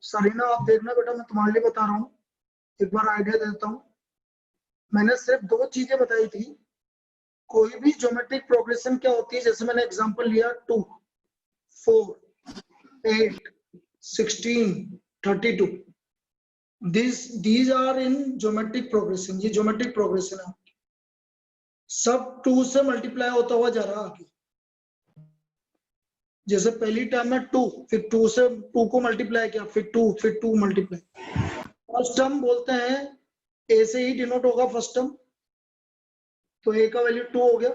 Serena आप देखना बेटा, मैं तुम्हारे लिए बता रहा हूँ, एक बार आइडिया देता हूँ। मैंने सिर्फ दो चीजें बताई थी। कोई भी ज्योमेट्रिक प्रोग्रेशन क्या होती है, जैसे मैंने एग्जांपल लिया 2, 4, 8, 16, 32, these are in geometric progression. ये ज्योमेट्रिक प्रोग्रेशन है, सब 2 से मल्टीप्लाई होता हुआ जा रहा है आगे। जैसे पहली टर्म में 2, फिर 2 से 2 को मल्टीप्लाई किया, फिर 2, फिर 2 मल्टीप्लाई। फर्स्ट टर्म बोलते हैं ए से ही डिनोट होगा फर्स्ट टर्म, तो ए का वैल्यू 2 हो गया।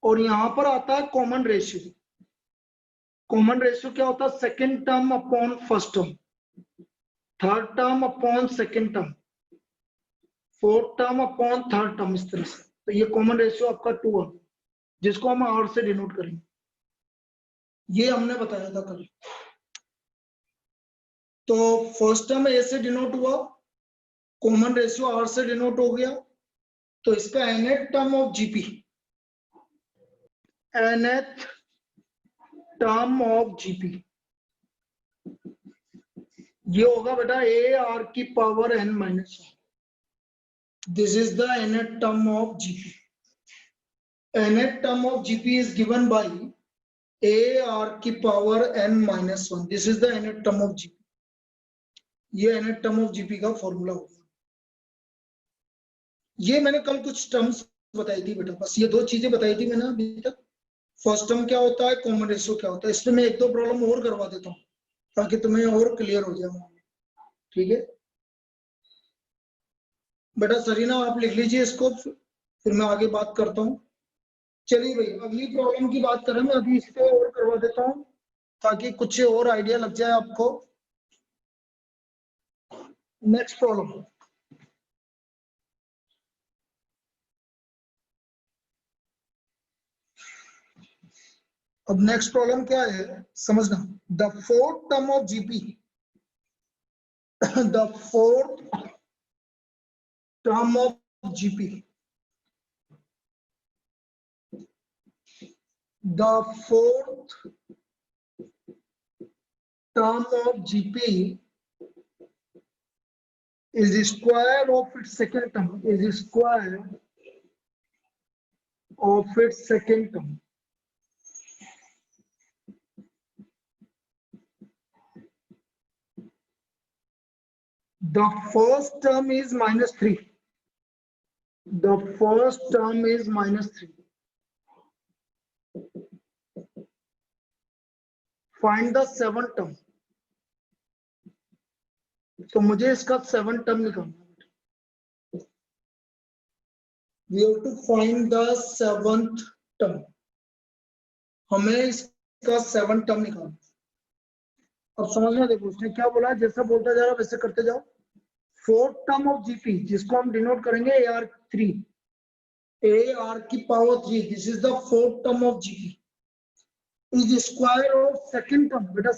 और यहां पर आता है कॉमन रेशियो। कॉमन रेशियो क्या होता है? Second term upon first term, third term upon second term, fourth term upon third term, इस तरह से। तो ये कॉमन रेशियो आपका 2 है, जिसको हम आर से डिनोट करेंगे। ये हमने बताया था कल। तो फर्स्ट टर्म ए से डिनोट हुआ, कॉमन रेशियो आर से डिनोट हो गया, तो इसका nth term of GP, nth term of GP ये होगा बेटा ए आर की power n minus 1। This is the nth term of GP. nth term of GP is given by A R की power n minus 1। This is the nth term of GP. ये nth term of GP का formula होगा। ये मैंने कल कुछ terms बताई थी बेटा, बस ये दो चीजें बताई थी मैंने अभी तक। फर्स्ट टर्म क्या होता है, कॉमन रेशियो क्या होता है। इसमें मैं एक दो प्रॉब्लम और करवा देता हूँ ताकि तुम्हें और क्लियर हो जाए। ठीक है बेटा, सरीना आप लिख लीजिए इसको, फिर मैं आगे बात करता हूँ। चलिए भाई, अगली प्रॉब्लम की बात करें। मैं अभी इसको और करवा देता हूँ ताकि कुछ और आइडिया लग जाए आपको। नेक्स्ट प्रॉब्लम, अब नेक्स्ट प्रॉब्लम क्या है समझना। The fourth term of GP, the fourth term of GP, the fourth term of GP is square of its second term, is square of its second term. The first term is minus 3. The first term is minus 3. Find the seventh term. तो मुझे इसका seven term निकालना। We have to find the seventh term. हमें इसका seven term निकालना। अब समझना, देखो उसने क्या बोला, जैसा बोलता जा रहा वैसे करते जाओ। फोर्थ टर्म ऑफ जीपी, जिसको हम डिनोट करेंगे AR3, AR की power 3, this is the fourth term of GP, is square of second term. बेटा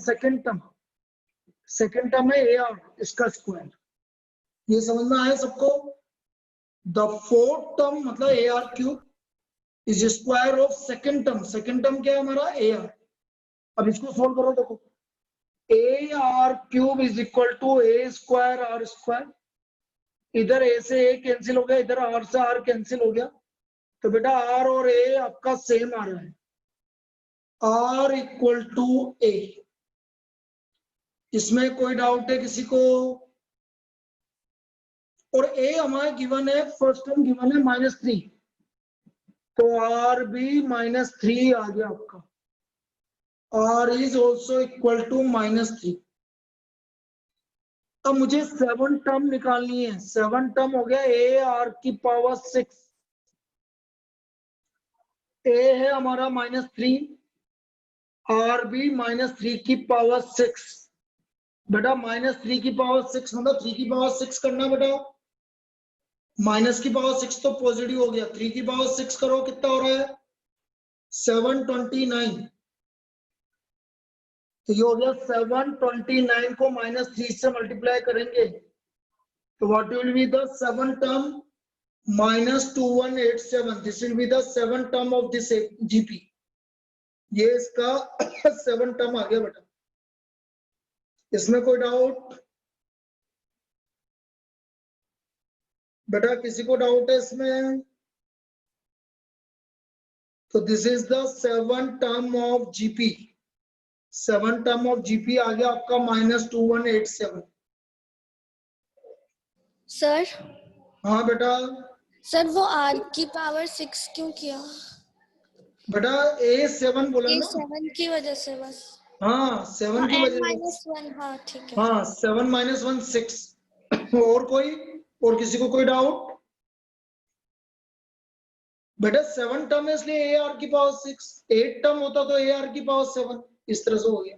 सेकंड टर्म है AR, इसका स्क्वायर। ये समझ में आया सबको? द फोर्थ टर्म मतलब AR cube is square of second term क्या है हमारा AR। अब इसको सोल्व करो, देखो AR cube is equal to A square R square. इधर A से A कैंसिल हो गया, इधर R से R कैंसिल हो गया, तो बेटा R और A आपका सेम आ रहा है, R इक्वल टू A। इसमें कोई डाउट है किसी को? और A हमारा गिवन है, फर्स्ट टर्म गिवन है -3, तो R भी -3 आ गया आपका। R is also equal to -3। अब मुझे सेवन टर्म निकालनी है। सेवन टर्म हो गया AR की पावर 6। A है हमारा -3, R भी -3 की पावर 6। बेटा -3 की पावर 6 मतलब 3 की पावर 6 करना बेटा। माइनस की पावर 6 तो पॉजिटिव हो गया, 3 की पावर 6 करो कितना हो रहा है 729। तो ये हो गया 729 को -3 से मल्टीप्लाई करेंगे तो what will be the seven term -2187। This will be the seven term of this GP. ये इसका सेवन टर्म आ गया बेटा। इसमें कोई डाउट? बेटा किसी को डाउट है इसमें? तो this is the 7 term of GP. 7 term of GP आ गया आपका -2187। सर हाँ बेटा। सर वो r की पावर 6 क्यों किया? बेटा A7 बोला ये ना। 7 की वजह से बस। हाँ 7 की वजह से। -1 हाँ ठीक है। हाँ 7 - 1 6। और कोई? और किसी को कोई डाउट? बेटा 7 टर्म है इसलिए ए आर की पावर 6। 8 टर्म होता तो ए आर की पावर 7। इस तरह से हो गया।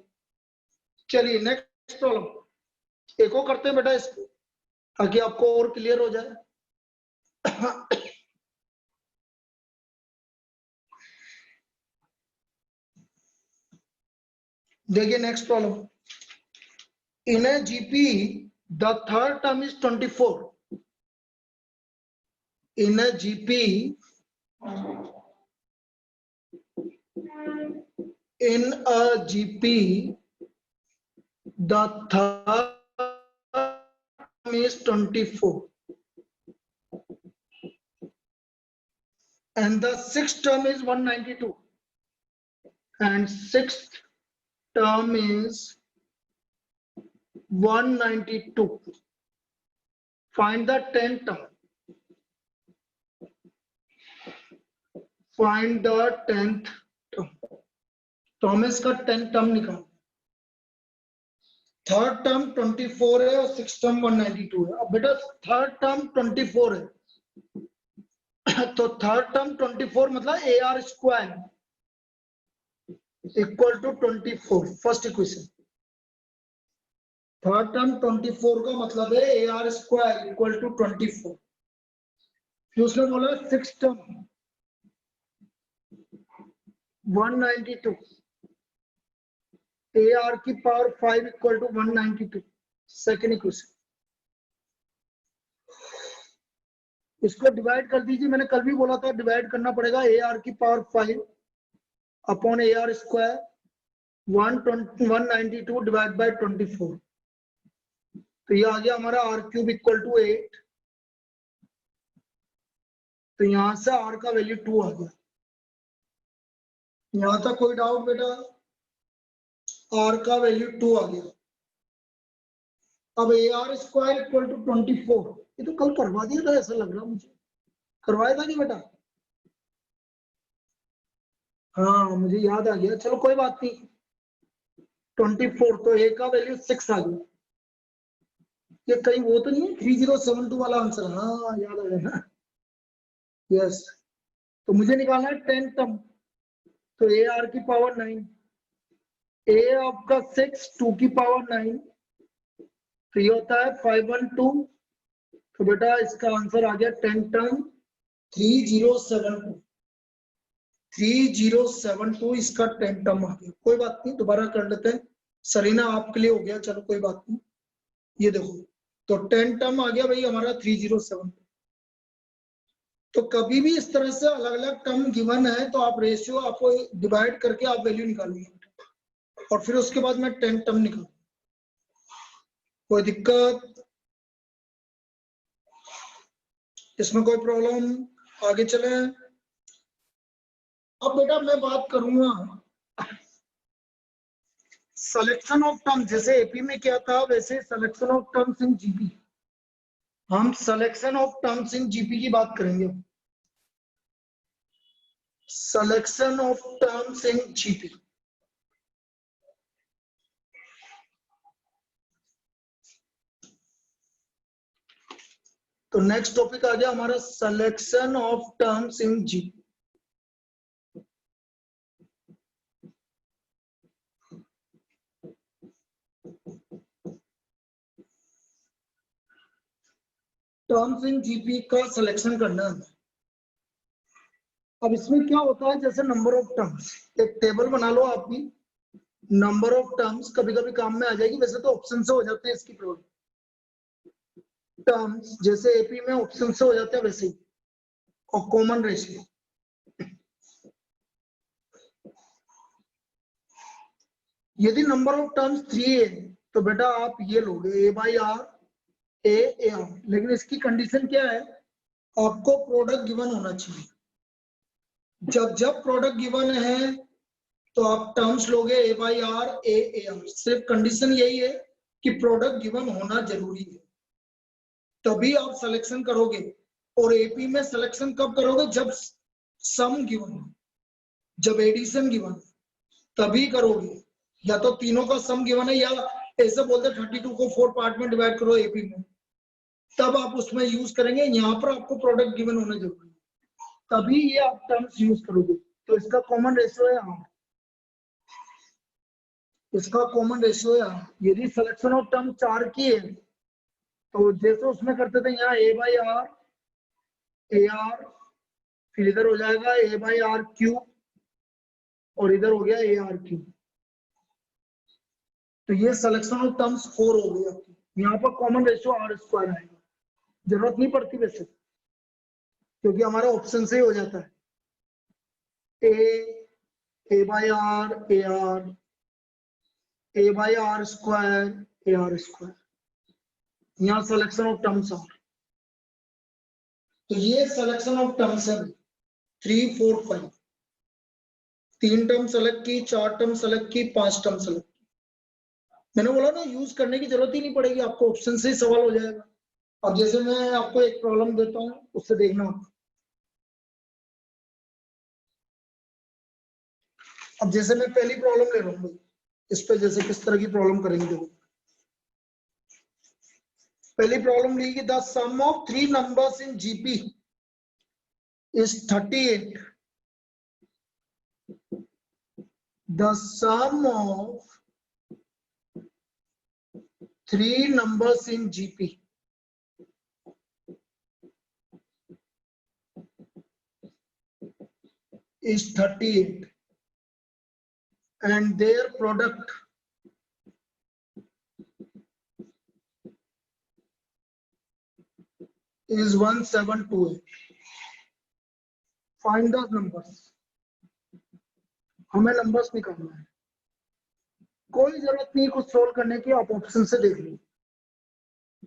चलिए नेक्स्ट प्रॉब्लम एक और करते हैं बेटा इसको, ताकि आपको और क्लियर हो जाए। देखिए next problem. In A GP the third term is 24। In A GP in a GP the third term is 24 and the sixth term is 192 and sixth term is 192. Find the 10th term. Find the 10th term. तो हमें इसका 10th term निकाल। Third term 24 है और six term 192 है। अब बेटा third term 24 है, तो थर्ड टर्म 24 मतलब A R square equal to 24। First equation. Third term 24 का मतलब है A R square equal to 24। फिर उसने बोला सिक्स टर्म 192 ए आर की power 5 equal to 192। Second equation. इसको डिवाइड कर दीजिए। मैंने कल भी बोला था डिवाइड करना पड़ेगा। ए आर की power 5 upon A R square 192 divide by 24। तो ये आ गया हमारा आर क्यूब इक्वल टू 8। तो यहां से आर का वैल्यू 2 आ गया। यहां तक कोई डाउट बेटा? आर का वैल्यू 2 आ गया। अब A R square equal to 24। ये तो कल करवा दिया था ऐसा लग रहा मुझे। करवाया था नहीं बेटा? हाँ मुझे याद आ गया। चलो कोई बात नहीं। 24 तो ए का वैल्यू 6 आ गया। ये कहीं वो तो नहीं है 3072 वाला आंसर? हाँ याद आ गया। यस। तो मुझे निकालना है 10 टर्म। तो ए आर की पावर 9, ए आपका 6, 2 की पावर 9, तो ये होता है 512। तो बेटा इसका आंसर आ गया 10 टर्म 3072। 3072 इसका 10 टर्म आ गया। कोई बात नहीं, दोबारा कर लेते हैं। सरीना आपके लिए हो गया, चलो कोई बात नहीं। ये देखो तो 10 टर्म आ गया भाई हमारा 307। तो कभी भी इस तरह से अलग अलग टर्म गिवन है तो आप रेशियो आपको डिवाइड करके आप वैल्यू निकालिए और फिर उसके बाद मैं 10 टर्म निकालूंगा। कोई दिक्कत इसमें? कोई प्रॉब्लम? आगे चले। अब बेटा मैं बात करूंगा सिलेक्शन ऑफ टर्म। जैसे एपी में क्या था वैसे selection of terms in GP. हम selection of terms in GP की बात करेंगे। Selection of terms in GP. तो नेक्स्ट टॉपिक आ गया हमारा selection of terms in GP. Terms in GP का सिलेक्शन करना है। अब इसमें क्या होता है, जैसे नंबर ऑफ टर्म्स, एक टेबल बना लो आप भी। नंबर ऑफ टर्म्स कभी कभी काम में आ जाएगी, वैसे तो ऑप्शन से हो जाते हैं इसकी प्रॉब्लम। टर्म्स जैसे एपी में ऑप्शन से हो जाते हैं वैसे ही, और कॉमन रेशियो। यदि नंबर ऑफ टर्म्स 3 है तो बेटा आप ये लोगे A/R A/R, लेकिन इसकी कंडीशन क्या है, आपको प्रोडक्ट गिवन होना चाहिए। जब जब प्रोडक्ट गिवन है तो आप टर्म्स लोगे A/R A/R, सिर्फ कंडीशन यही है कि प्रोडक्ट गिवन होना जरूरी है, तभी आप सिलेक्शन करोगे। और एपी में सिलेक्शन कब करोगे, जब सम गिवन हो, जब एडिशन गिवन हो, तभी करोगे। या तो तीनों का सम गिवन है, या ऐसे बोलते 32 को 4 पार्ट में डिवाइड करो एपी में, तब आप उसमें यूज करेंगे। यहाँ पर आपको प्रोडक्ट गिवन होना जरूरी है, तभी ये आप टर्म्स यूज करोगे। तो इसका कॉमन रेशियो है 8, इसका कॉमन रेशियो है 8। यदि सिलेक्शन ऑफ टर्म 4 की है तो जैसे उसमें करते थे, यहाँ A/R AR, फिर इधर हो जाएगा A/R³ और इधर हो गया AR³। तो ये सिलेक्शन ऑफ टर्म्स 4 हो गई आपकी। यहाँ पर कॉमन रेशियो R² आएगा, जरूरत नहीं पड़ती वैसे, क्योंकि हमारा ऑप्शन से ही हो जाता है। A/R AR A/R² AR², यहाँ सिलेक्शन ऑफ टर्म्स है। तो ये सिलेक्शन ऑफ टर्म्स है 3 4 5, 3 टर्म सेलेक्ट की, 4 टर्म सेलेक्ट की, 5 टर्म सेलेक्ट की। मैंने बोला ना, यूज करने की जरूरत ही नहीं पड़ेगी, आपको ऑप्शन से ही सवाल हो जाएगा। अब जैसे मैं आपको एक प्रॉब्लम देता हूं, उससे देखना। अब जैसे मैं पहली प्रॉब्लम ले रहा हूँ, इस पे जैसे किस तरह की प्रॉब्लम करेंगे देखो। पहली प्रॉब्लम ली कि the sum of 3 numbers in GP is 38। The sum of 3 numbers in GP is 38 and their product is 1728. Find the numbers. हमें नंबर्स निकालना है, कोई जरूरत नहीं कुछ सोल्व करने की, आप ऑप्शन से देख लो।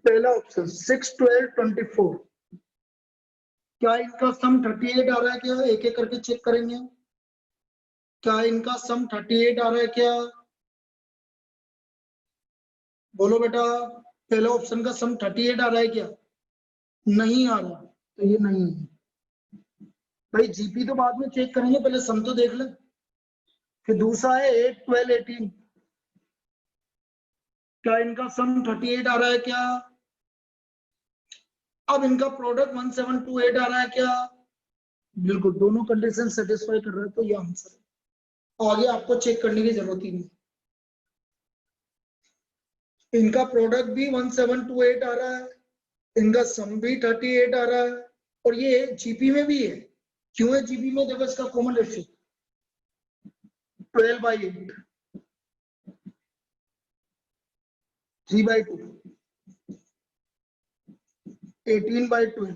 पहला ऑप्शन 6 12 24, क्या इनका सम 38 आ रहा है क्या, एक एक करके चेक करेंगे। क्या इनका सम 38 आ रहा है क्या, बोलो बेटा। पहले ऑप्शन का सम 38 आ रहा है क्या, नहीं आ रहा, तो ये नहीं है भाई। जीपी तो बाद में चेक करेंगे, पहले सम तो देख ले। फिर दूसरा है 8 12 18, क्या इनका सम 38 आ रहा है क्या। अब इनका प्रोडक्ट 1728 आ रहा है क्या, बिल्कुल दोनों कंडीशन सेटिस्फाई कर रहा है, तो ये आंसर है। आगे आपको चेक करने की जरूरत ही नहीं। इनका प्रोडक्ट भी 1728 आ रहा है, इनका सम भी 38 आ रहा है, और ये जीपी में भी है। क्यों है जीपी में, देखो इसका कॉमन रेशियो 12/8, 3/2, 18/12,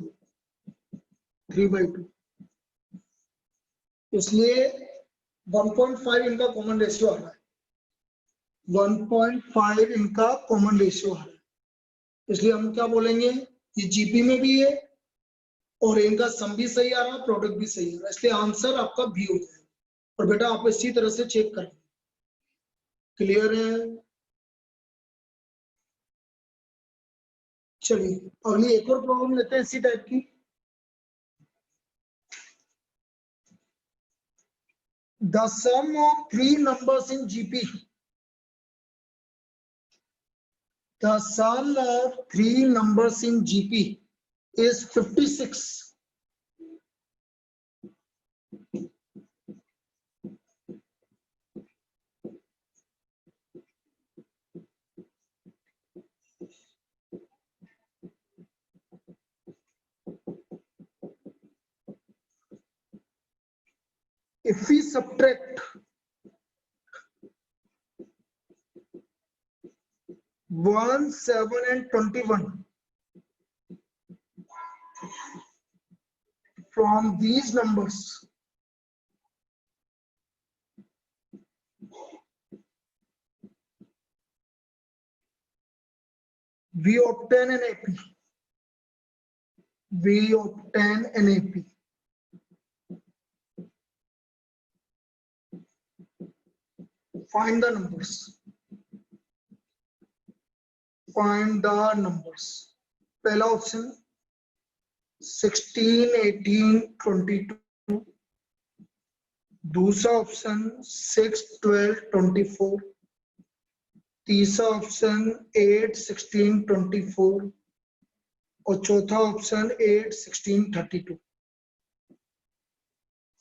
3/2, इसलिए 1.5 इनका कॉमन रेशियो आ रहा है। 1.5 इनका कॉमन रेशियो आ रहा है, इसलिए हम क्या बोलेंगे, ये जीपी में भी है और इनका सम भी सही आ रहा है, प्रोडक्ट भी सही आ रहा है, इसलिए आंसर आपका बी हो जाएगा। और बेटा आप इसी तरह से चेक करें। क्लियर है। चलिए अगली एक और प्रॉब्लम लेते हैं इसी टाइप की। The sum of 3 numbers in GP, the sum of 3 numbers in GP is 56. If we subtract 1 7 and 21 from these numbers, we obtain an AP. We obtain an AP. Find the numbers. Find the numbers. पहला option 16, 18, 22. दूसरा option 6, 12, 24. तीसरा option 8, 16, 24 और चौथा option 8, 16, 32.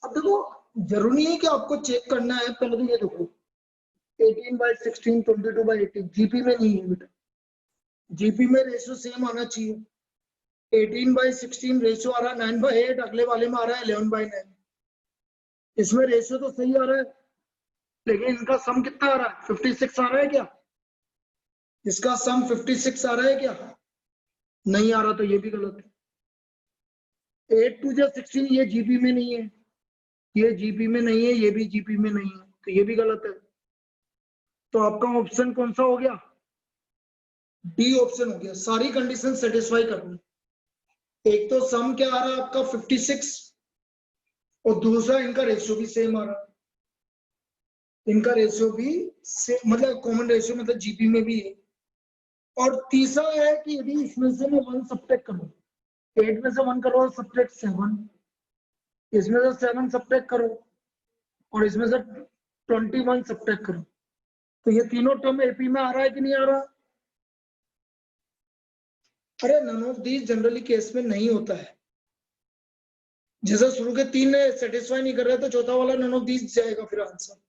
अब देखो जरूरी नहीं है कि आपको चेक करना है, पहले तो ये देखो 18/16, 22/18 जीपी में नहीं है बेटा, जीपी में रेशियो सेम आना चाहिए. 18/16 रेशियो आ रहा है 9/8, अगले वाले में आ रहा है 11/9. इसमें रेशियो तो सही आ रहा है, लेकिन इनका सम कितना आ रहा है 56 आ रहा है क्या? इसका सम 56 आ रहा है क्या? नहीं आ रहा, तो ये भी गलत है. 8 2 16 ये जीपी में नहीं है, ये जीपी में नहीं है, ये भी जीपी में नहीं है, तो ये भी गलत है. तो आपका ऑप्शन कौन सा हो गया? डी ऑप्शन हो गया. सारी कंडीशन सेटिस्फाई करनी. एक तो सम क्या आ रहा है आपका 56 और दूसरा इनका रेशियो भी सेम आ रहा है. इनका रेशियो भी सेम, मतलब कॉमन रेशियो, मतलब जीपी में भी है. और तीसरा है कि यदि इसमें से मैं 1 सब्ट्रैक्ट करूं, 8 में से 1 करो और सब्ट्रैक्ट 7, इसमें से 7 सब्ट्रैक्ट करो और इसमें से 21 सब्ट्रैक्ट करो, तो ये तीनों टर्म एपी में आ रहा है कि नहीं आ रहा? अरे none of these generally case में नहीं होता है. जैसे शुरू के 3 सेटिस्फाई नहीं कर रहे तो चौथा वाला नन ऑफ दीज जाएगा फिर आंसर.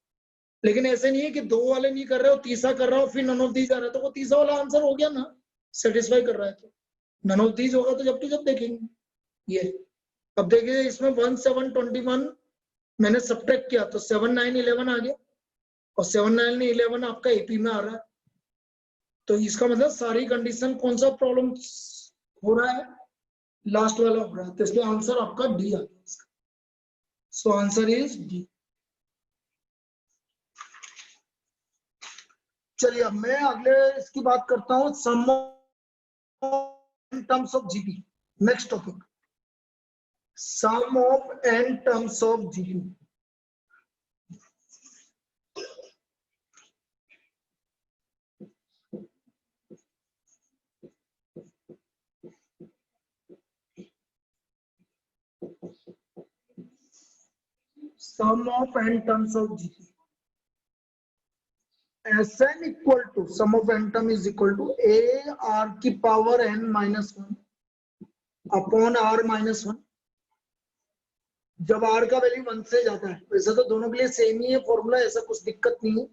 लेकिन ऐसे नहीं है कि 2 वाले नहीं कर रहे हो, तीसरा कर रहा हो, फिर नन ऑफ दीज आ रहा है, तो वो तीसरा वाला आंसर हो गया ना, सेटिस्फाई कर रहा है. तो नन ऑफ दीज होगा तो जब देखेंगे ये. अब देखिए इसमें 1 7 21 मैंने सब्ट्रैक्ट किया तो 7 9 11 आ गया और 7 9 11 आपका एपी में आ रहा है. तो इसका मतलब सारी कंडीशन कौन सा प्रॉब्लम हो रहा है? लास्ट वाला हो रहा है. तो इसलिए आंसर आपका डी आ गया. So answer is D. चलिए अब मैं अगले इसकी बात करता हूं, sum in terms of GP. Next topic, sum of N terms of GP. Sum of n terms of GP. Sn equal to sum of n term is equal to a r की power n minus 1 upon r minus 1. जब r का value 1 से जाता है, वैसे तो दोनों के लिए सेम ही है फॉर्मूला, ऐसा कुछ दिक्कत नहीं है.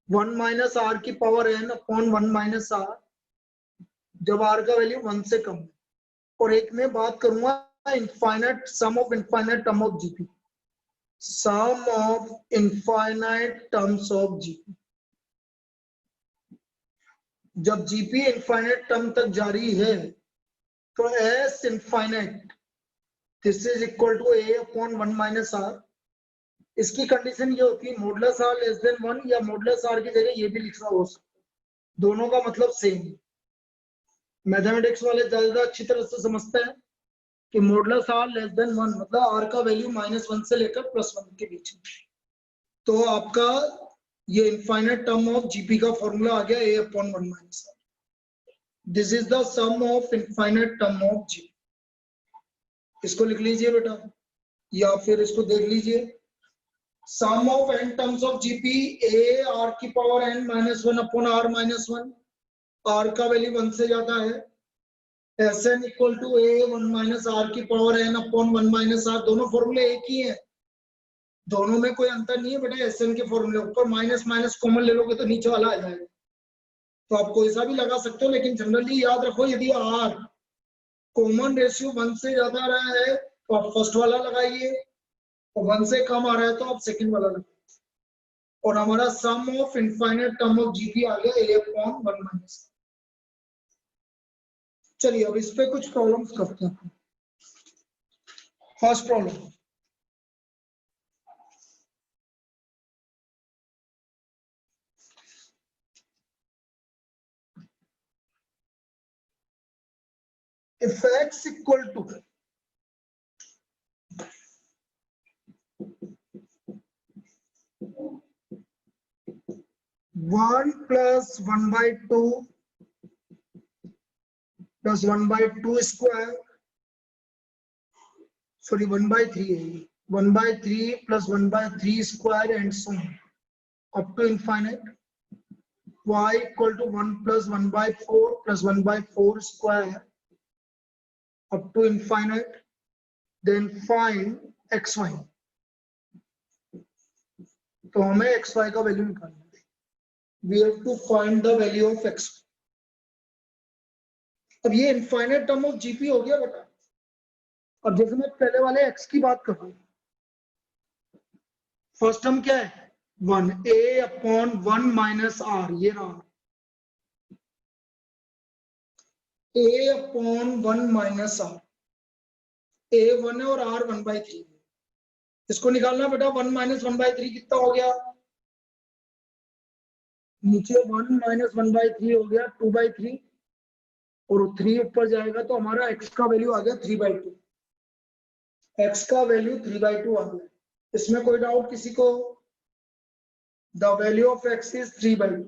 1 माइनस r की power n upon 1 minus r जब r का वैल्यू 1 से कम है. और एक में बात करूंगा infinite sum of infinite term of GP. Sum of infinite terms of GP. जब जीपी इनफाइनाइट टर्म तक जारी है तो S infinite this is equal to A upon 1 minus R. इसकी कंडीशन ये होती है मॉडुलस आर लेस देन 1 या मॉडुलस आर की जगह ये भी लिखना हो सकता है, दोनों का मतलब सेम है. मैथमेटिक्स वाले ज्यादा अच्छी तरह से समझते हैं कि मॉडुलस आर लेस देन 1 मतलब आर का वैल्यू -1 से लेकर +1 के बीच में. तो आपका ये इनफाइनाइट टर्म ऑफ जीपी का फॉर्मूला आ गया a upon 1 minus r. This is the sum of infinite term of GP. इसको लिख लीजिए बेटा या फिर इसको देख लीजिए. Sum of n terms of GP a r की power n -1 upon r -1. r का वैल्यू 1 से ज्यादा है. Sn equal to a 1 minus r की power n upon 1 minus r. दोनों फॉर्मूले एक ही है, दोनों में कोई अंतर नहीं है बेटा. एसएन के फॉर्मूले ऊपर माइनस माइनस कॉमन ले लोगे तो नीचे वाला आ जाएगा. तो आप कोई सा भी लगा सकते हो, लेकिन जनरली याद रखो यदि आर कॉमन रेशियो 1 से ज्यादा आ रहा है तो आप फर्स्ट वाला लगाइए और 1 से कम आ रहा है तो आप सेकंड वाला लगाइए. और हमारा sum of infinite term of GP आ गया a अपॉन 1 माइनस. चलिए अब इस पे कुछ प्रॉब्लम्स करते हैं. First problem, if x equal to 1 plus 1 by 2 plus 1 by 2 square, sorry 1 by 3, 1 by 3 plus 1 by 3 square and so on up to infinite. Y equal to 1 plus 1 by 4 plus 1 by 4 square up to infinite. Then find xy. तो हमें xy का value निकालना है. We have to find the value of x. अब ये infinite term of GP हो गया बेटा. अब जैसे मैं पहले वाले x की बात कर रहा हूं, फर्स्ट टर्म क्या है 1 a अपॉन 1 माइनस r, ये रहा a upon 1 minus r, a 1 है और r 1/3. इसको निकालना बेटा. 1 माइनस 1/3 कितना हो गया, नीचे 1 माइनस 1/3 हो गया 2/3 और 3 ऊपर जाएगा तो हमारा x का वैल्यू आ गया 3/2. x का वैल्यू 3/2 आ गया. इसमें कोई डाउट किसी को? The value of x is 3/2.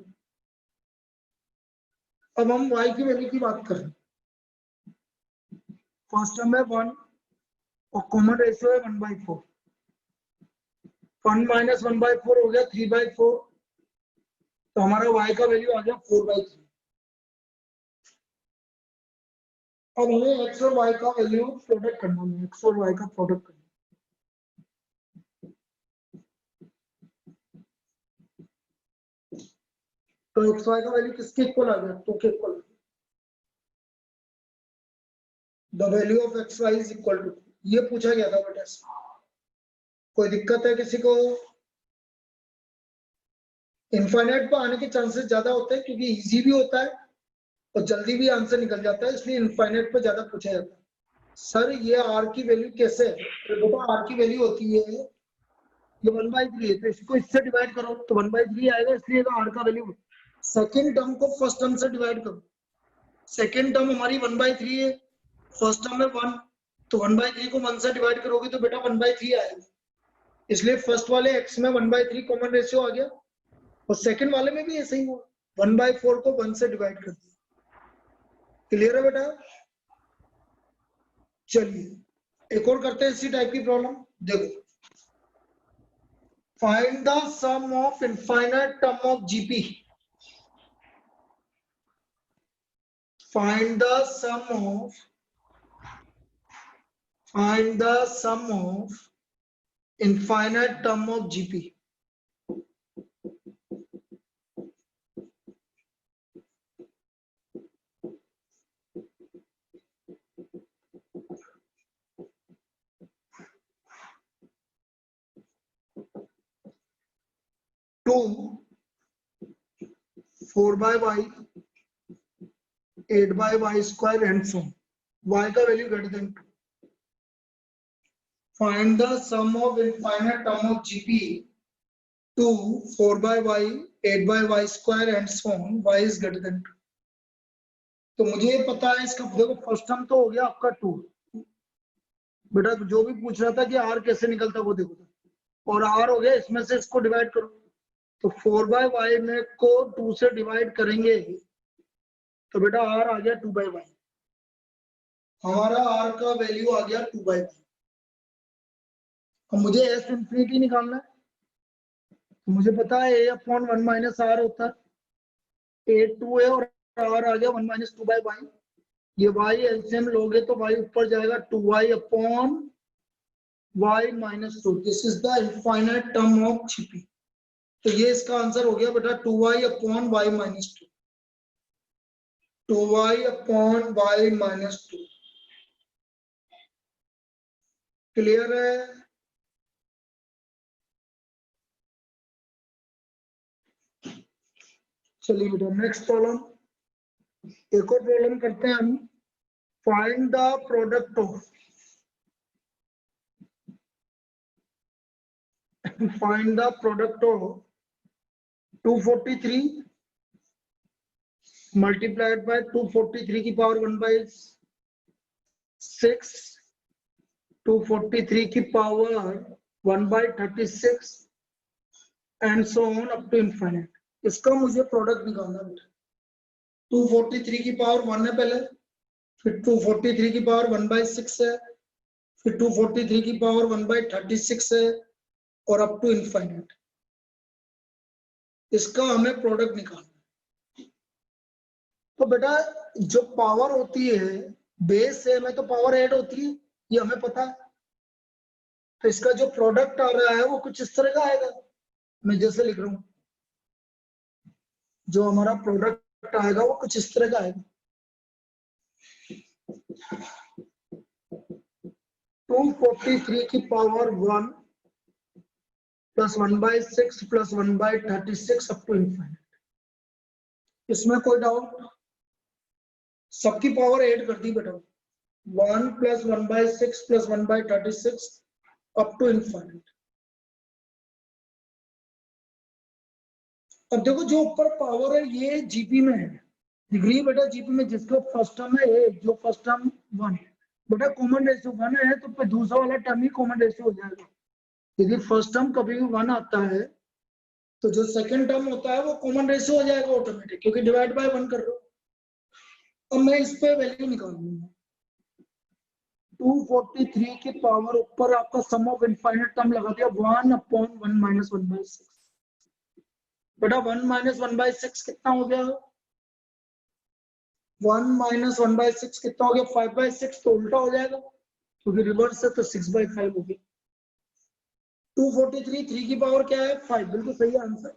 अब हम y की वैल्यू की बात करें. फर्स्ट टर्म है 1 और कॉमन रेशियो है 1/4. 1 माइनस 1/4 हो गया 3/4, तो हमारा y का वैल्यू आ गया 4/3. अब हमें x और y का वैल्यू प्रोडक्ट करना है. x और y का प्रोडक्ट करना. तो x y का वैल्यू किसके इक्वल आ गया, 2 के equal. The value of x y is equal to, ये पूछा गया था बेटा. कोई दिक्कत है किसी को? इनफाइनाइट पर आने के चांसेस ज्यादा होते हैं क्योंकि इजी भी होता है और जल्दी भी आंसर निकल जाता है, इसलिए इनफाइनाइट पर ज्यादा पूछा जाता है. सर ये आर की वैल्यू कैसे है? तो बेटा आर की वैल्यू होती है ये 1/3 है, तो इसको इससे डिवाइड करो तो 1/3 आएगा, इसलिए तो आर का वैल्यू. सेकेंड टर्म को फर्स्ट टर्म से डिवाइड करो. सेकेंड टर्म हमारी 1/3 है, फर्स्ट टर्म में 1, तो 1/3 को 1 से डिवाइड करोगे तो बेटा 1/3 आएगा. इसलिए फर्स्ट वाले x में 1/3 कॉमन रेशियो आ गया और सेकंड वाले में भी ऐसे ही हुआ. 1/4 को 1 से डिवाइड कर दिया. क्लियर है बेटा? चलिए एक और करते हैं इसी टाइप की प्रॉब्लम. देखो, find the sum of infinite term of GP. Find the sum of infinite term of GP. Two 4/y 8/y square and so on. Y का value greater than 2. Find the sum of infinite term of GP. 2 4/y 8/y square and so on. Y is greater than 2. तो मुझे पता है इसका. देखो first term तो हो गया आपका 2. बेटा जो भी पूछ रहा था कि r कैसे निकलता वो देखो, और r हो गया, इसमें से इसको डिवाइड करो तो 4/y में को 2 से डिवाइड करेंगे तो बेटा r आ गया 2/y. हमारा r का वैल्यू आ गया 2/y. अब मुझे s इंफिनिटी निकालना है. तो मुझे पता है a अपॉन 1 माइनस r होता है. a 2 है और r आ गया 1 माइनस 2/y. ये y एलसीएम लोगे तो y ऊपर जाएगा 2y upon y minus 2. This is the infinite term of GP. तो ये इसका आंसर हो गया बेटा 2y upon y minus 2. 2y upon y minus 2. Clear है? चलिए बेटा नेक्स्ट प्रॉब्लम. एक और प्रॉब्लम करते हैं हम. Find the product of find the product of 243 multiplied by 243 की पावर 1/, 6 243 की पावर 1/36 and so on up to infinite. इसका मुझे प्रोडक्ट निकालना बेटा। 243 की पावर 1 है पहले, फिर 243 की पावर 1/6 है, फिर 243 की पावर 1/36 है और अप टू इनफाइनाइट। इसका हमें प्रोडक्ट निकालना है। तो बेटा जो पावर होती है बेस से में तो पावर ऐड होती है, ये हमें पता है। तो इसका जो प्रोडक्ट आ रहा है वो कुछ इस तरह का आएगा। मैं जैसे लिख रहा हूं, जो हमारा प्रोडक्ट आएगा वो कुछ इस तरह का आएगा। 243 की power 1 plus 1/6 plus 1/36 up to infinite. इसमें कोई डाउट? सबकी पावर ऐड कर दी बेटा। 1 plus 1/6 plus 1/36 up to infinite. अब देखो जो ऊपर पावर है ये जीपी में है, डिग्री बेटा जीपी में। जिसका फर्स्ट टर्म है ए, जो फर्स्ट टर्म 1 बेटा कॉमन रेशियो 1 है, तो फिर दूसरा वाला टर्म ही कॉमन रेशियो हो जाएगा। यदि फर्स्ट टर्म कभी भी 1 आता है तो जो सेकंड टर्म होता है वो कॉमन रेशियो हो जाएगा ऑटोमेटिक, क्योंकि डिवाइड बाय 1 कर रहे हो। अब मैं इस पे वैल्यू निकालूंगा। 243 की पावर ऊपर आपका सम ऑफ इनफाइनाइट टर्म लगा दिया 1/1 माइनस 1/6। बेटा 1 माइनस 1/6 कितना हो गया? 1 माइनस 1/6 कितना हो गया? 5/6। तो उल्टा हो जाएगा क्योंकि रिवर्स है, तो 6/5 हो गया। 243 3 की पावर क्या है? 5। बिल्कुल सही आंसर।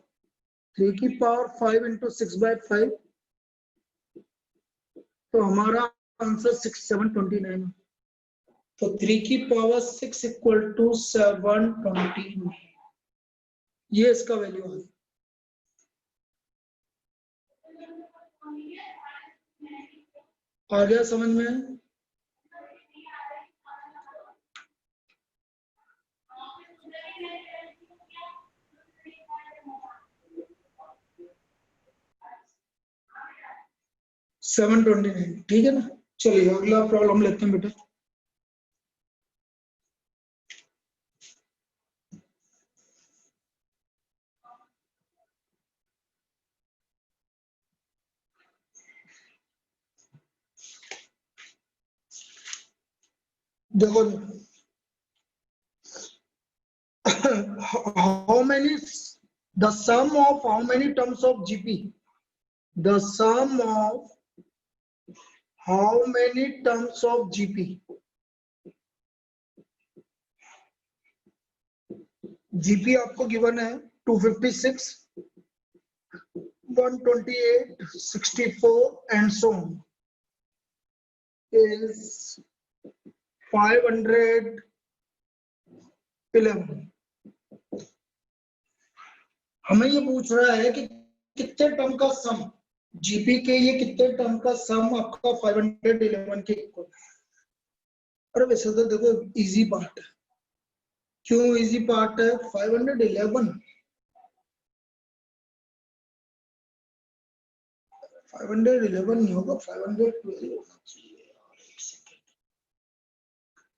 3 की पावर 5 इंटू 6/5, तो हमारा आंसर 6 7 29। तो 3 की पावर 6 इक्वल टू 729, ये इसका वैल्यू है। आ गया समझ में? सेवन 29, ठीक है ना। चलिए अगला प्रॉब्लम लेते हैं बेटा। देखो how many, the sum of how many terms of GP, the sum of how many terms of GP, GP आपको गिवन है 256 128 64 and so on is 511। हमें ये पूछ रहा है कि कितने टर्म का सम, जीपी के ये कितने टर्म का सम आपका 511 के इक्वल। अरे वैसे तो देखो इजी पार्ट है। क्यों इजी पार्ट है? 511 नहीं होगा, 512 होना चाहिए।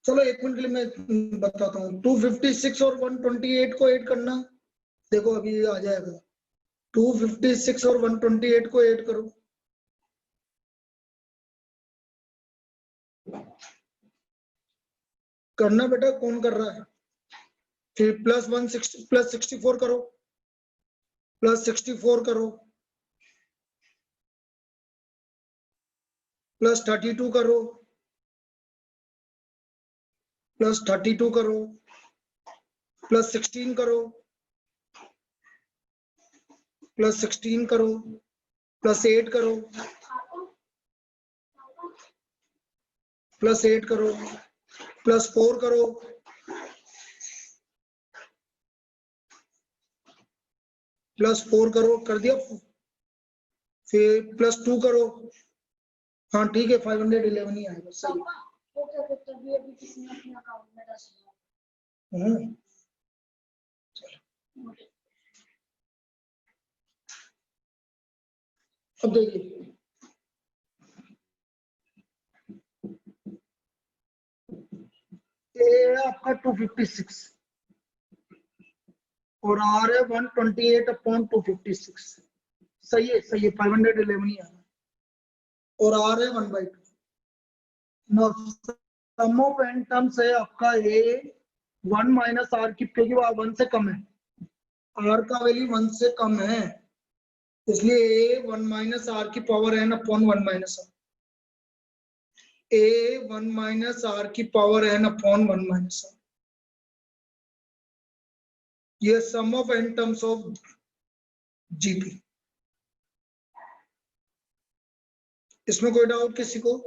चलो एक मिनट के लिए मैं बताता हूँ। 256 और 128 को ऐड करना, देखो अभी आ जाएगा। 256 और 128 को ऐड करो, करना बेटा। कौन कर रहा है? फिर प्लस 160 प्लस 64 करो, प्लस 64 करो, प्लस 32 करो, प्लस 32 करो, प्लस 16 करो, प्लस 16 करो, प्लस 8 करो, प्लस 8 करो, प्लस 4 करो, प्लस 4 करो, कर दिया। फिर प्लस 2 करो। हाँ ठीक है, 511 ही आएगा सही। अब देखिए ए है आपका 256 और आर है 128/256। सही है 511 ही आ रहा है और आर है 1/2। Now sum of n terms है आपका ए 1 माइनस आर की, क्योंकि वो 1 से कम है, आर का वैल्यू 1 से कम है, इसलिए ए 1 माइनस आर की power n upon 1 minus r, a 1 minus r की power n upon 1 minus r. ये sum of n terms of GP. इसमें कोई डाउट किसी को?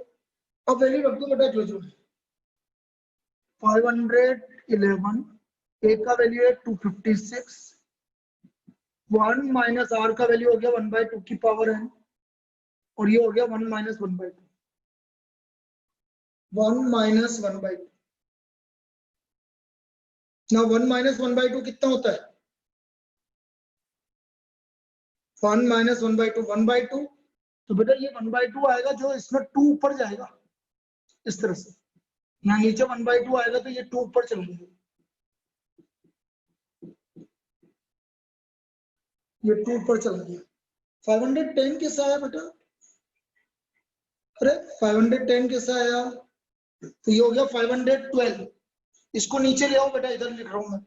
अब वैल्यू रख दो बेटा जो जो 511, ए का वैल्यू है 256, 1 माइनस आर का वैल्यू हो गया 1/2 की पावर n और ये हो गया 1 माइनस 1/2, 1 माइनस 1/2। ना 1 माइनस 1/2 कितना होता है? 1 माइनस 1/2 1/2, तो बेटा ये 1/2 आएगा जो इसमें 2 ऊपर जाएगा इस तरह से, यहाँ नीचे 1/2 आएगा तो ये 2 ऊपर चल जाएगा, ये 2 ऊपर चला गया। 510 कैसा आया बेटा? अरे 510 कैसा आया? तो ये हो गया 512। इसको नीचे ले आओ बेटा, इधर लिख रहा हूं मैं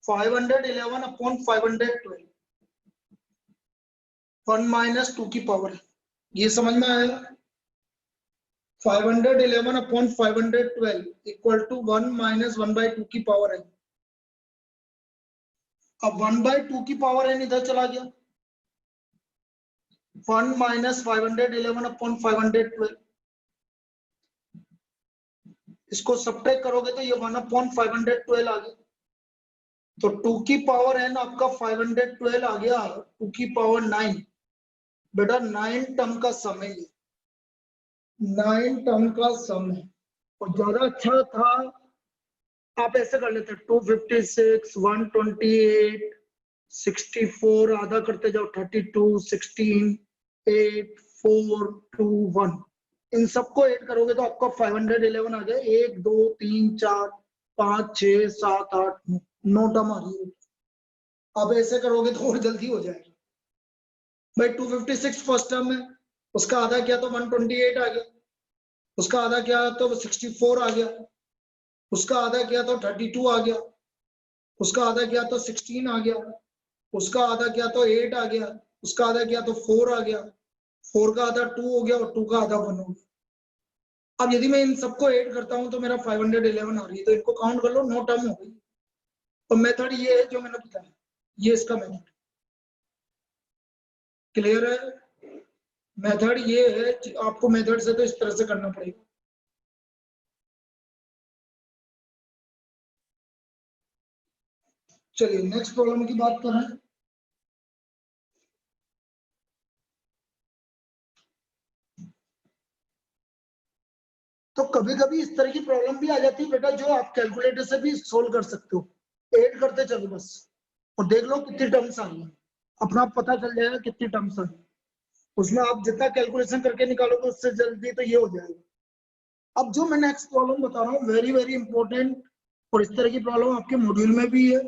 511/512, 1 माइनस 2 की पावर, ये समझ में आएगा? 511/512 इक्वल टू 1 माइनस 1/2 की पावर n। अब 1/2 की पावर n इधर चला गया, 1 माइनस 511/512, इसको सब्ट्रैक्ट करोगे तो ये 1/512 आ गया, तो 2 की पावर n आपका 512 आ गया, 2 की पावर 9। बेटा 9 टर्म का सम है ये, 9 टर्म का सम है। और ज्यादा अच्छा था आप ऐसे कर लेते 256, 128, 64, आधा करते जाओ 32, 16, 8, 4, 2, 1, इन सबको ऐड करोगे तो आपका 511 आ गया। 1 2 3 4 5 6 7 8 9 टर्म आ रही है। अब ऐसे करोगे तो और जल्दी हो जाएगा भाई। 256 फर्स्ट टर्म है, उसका आधा किया तो 128 आ गया, उसका आधा किया तो 64 आ गया, उसका आधा किया तो 32 आ गया, उसका आधा किया तो 16 आ गया, उसका आधा किया तो 8 आ गया, उसका आधा किया तो 4 आ गया, 4 का आधा 2 हो गया और 2 का आधा 1 हो गया। अब यदि मैं इन सबको ऐड करता हूं तो मेरा 511 आ रही है, तो इनको काउंट कर लो, 9 टर्म हो गई। और मेथड ये है जो मैंने बताया, ये इसका मेथड। क्लियर है? मेथड ये है, आपको मेथड से तो इस तरह से करना पड़ेगा। चलिए नेक्स्ट प्रॉब्लम की बात कर रहे हैं। तो कभी कभी इस तरह की प्रॉब्लम भी आ जाती है बेटा, जो आप कैलकुलेटर से भी सोल्व कर सकते हो। ऐड करते चलो बस और देख लो कितनी टर्म्स आ रही है, अपना पता चल जाएगा कितनी टर्म्स आ रही है। उसमें आप जितना कैलकुलेशन करके निकालोगे उससे जल्दी तो ये हो जाएगा। अब जो मैं नेक्स्ट प्रॉब्लम बता रहा हूँ वेरी वेरी इंपॉर्टेंट, और इस तरह की प्रॉब्लम आपके मॉड्यूल में भी है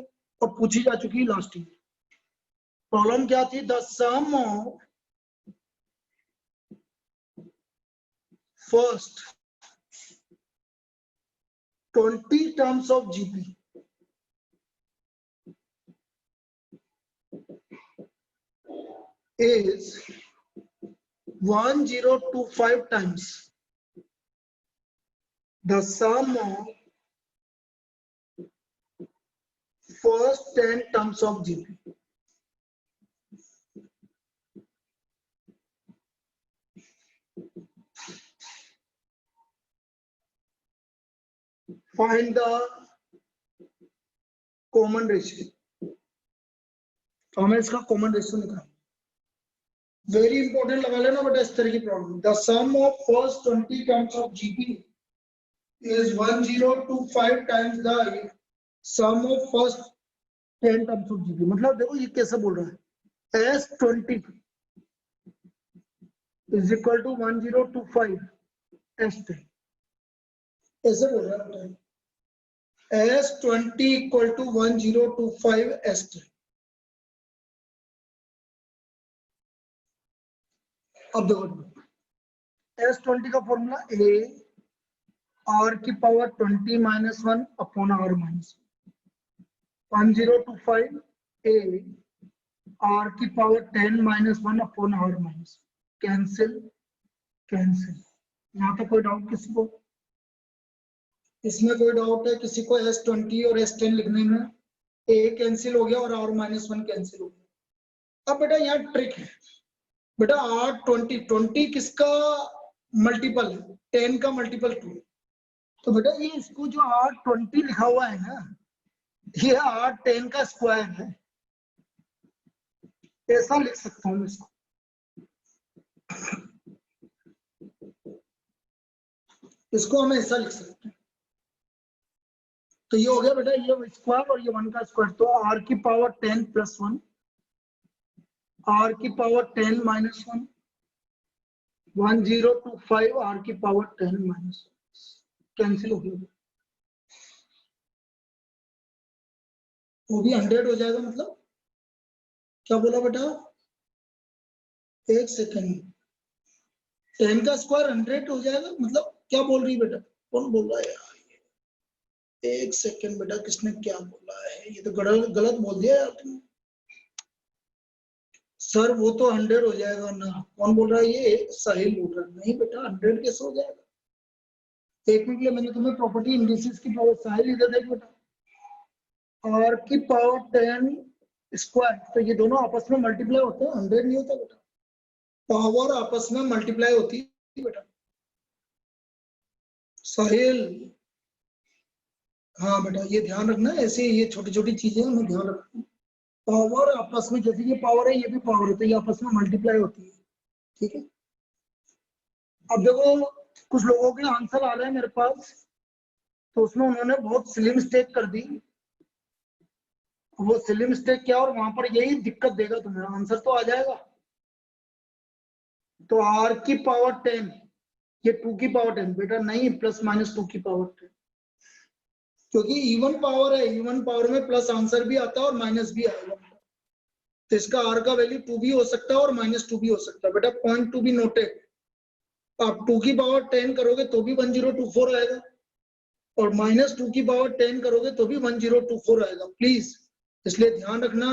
और पूछी जा चुकी है लास्ट ईयर। प्रॉब्लम क्या थी? The sum of first 20 terms of GP is 1025 times the sum of first 10 terms of GP. Find the common ratio. तो हमें इसका कॉमन रेशियो निकालना, वेरी इंपॉर्टेंट लगा लेना बेटा इस तरह की problem. The sum of first 20 terms of GP is 1025 times the sum of first 10 terms of GP। मतलब देखो ये कैसे बोल रहा है, S20 is equal to 1025 S10, ऐसे बोल रहा है। S20 equal to 1025 S10। अब देखो S20 का फॉर्मूला A R की power 20 minus 1 upon R minus 1025 A R की power 10 minus 1 upon R minus cancel cancel. यहाँ तक कोई डाउट किसी को? इसमें कोई डाउट है किसी को S20 और S10 लिखने में? A कैंसिल हो गया और R माइनस 1 कैंसिल हो गया। अब बेटा यहाँ ट्रिक है बेटा, R20 किसका मल्टीपल है? 10 का मल्टीपल 2। तो बेटा ये इसको जो R20 लिखा हुआ है ना, ये R10 का स्क्वायर है, ऐसा लिख सकता हूं इसको। इसको हम ऐसा लिख सकते हैं। तो ये हो गया बेटा ये स्क्वायर और ये 1 का स्क्वायर, तो R की पावर 10 प्लस 1 R की पावर 10 माइनस 1 1025 R की पावर 10 माइनस कैंसिल हो गया, वो भी 100 हो जाएगा। मतलब क्या बोला बेटा? एक सेकंड, 10 का स्क्वायर 100 हो जाएगा मतलब क्या बोल रही बेटा? कौन बोल रहा है यार? एक सेकंड बेटा, किसने क्या बोला है? ये तो गलत बोल दिया यार तुमने। सर वो तो 100 हो जाएगा ना। कौन बोल रहा है? ये साहिल बोल रहा है। नहीं बेटा 100 कैसे हो जाएगा? एक मिनट के लिए मैंने तुम्हें प्रॉपर्टी इंडिसेस की पावर, साहिल इधर देख बेटा, R की पावर 10 स्क्वायर, तो ये दोनों आपस में मल्टीप्लाई होते हैं, 100 नहीं होता बेटा। पावर आपस में मल्टीप्लाई होती है बेटा। साहिल हाँ बेटा ये ध्यान रखना, ऐसे ये छोटी छोटी चीजें हमें ध्यान रखना। पावर आपस में, जैसे ये पावर है ये भी पावर है, तो ये आपस में मल्टीप्लाई होती है, ठीक है। अब देखो कुछ लोगों के आंसर आ रहे हैं मेरे पास, तो उसमें उन्होंने बहुत स्लिम मिस्टेक कर दी। वो स्लिम मिस्टेक क्या, और वहां पर यही दिक्कत देगा तुम्हें। आंसर तो आ जाएगा, तो R की पावर 10 ये 2 की पावर 10 बेटा नहीं, प्लस माइनस 2 की पावर 10, क्योंकि इवन पावर है, इवन पावर में प्लस आंसर भी आता है और माइनस भी आएगा। तो इसका R का वैल्यू 2 भी हो सकता है और -2 भी हो सकता है बेटा। पॉइंट टू बी नोटेड, आप 2 की पावर 10 करोगे तो भी 1024 आएगा, और -2 की पावर 10 करोगे तो भी 1024 आएगा। प्लीज इसलिए ध्यान रखना,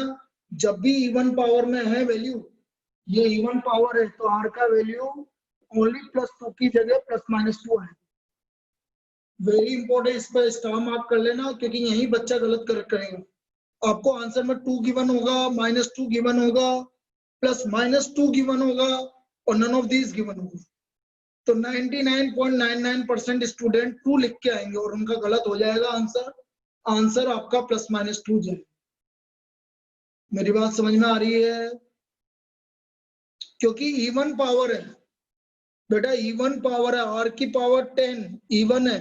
जब भी इवन पावर में है वैल्यू, ये इवन पावर है तो R का वैल्यू ओनली +2 की जगह +-2 है। वेरी इंपॉर्टेंट, इस पर स्टार मार्क कर लेना, क्योंकि यही बच्चा गलत करेगा। आपको आंसर में 2 गिवन होगा, -2 गिवन होगा, +-2 गिवन होगा, और नन ऑफ दीज गिवन होगा। तो 99.99% स्टूडेंट 2 लिख के आएंगे और उनका गलत हो जाएगा आंसर। आंसर आपका +-2 जाएगा। मेरी बात समझ में आ रही है? क्योंकि इवन पावर है बेटा, इवन पावर है, R की पावर 10 इवन है,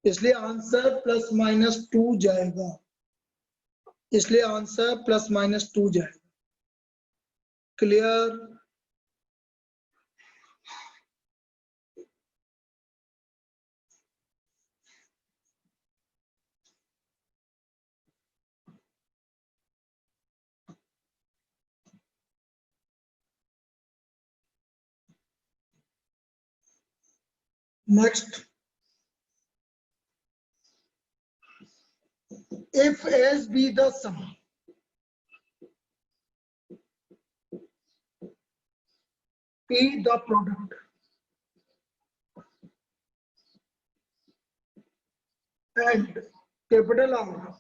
इसलिए आंसर +-2 जाएगा, इसलिए आंसर +-2 जाएगा। Clear? Next, if S be the sum P the product and capital R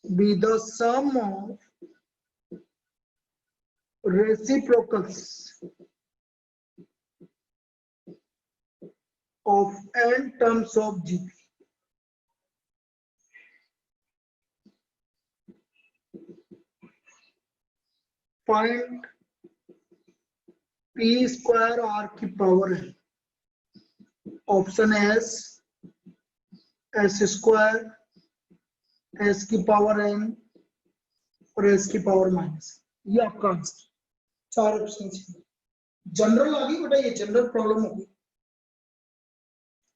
be the sum of reciprocals of n terms of GP. Find P square R की power है। Option S square, S की power n और S की power minus. ये आपका answer, 4 option. General आ गई बेटा, ये जनरल प्रॉब्लम होगी।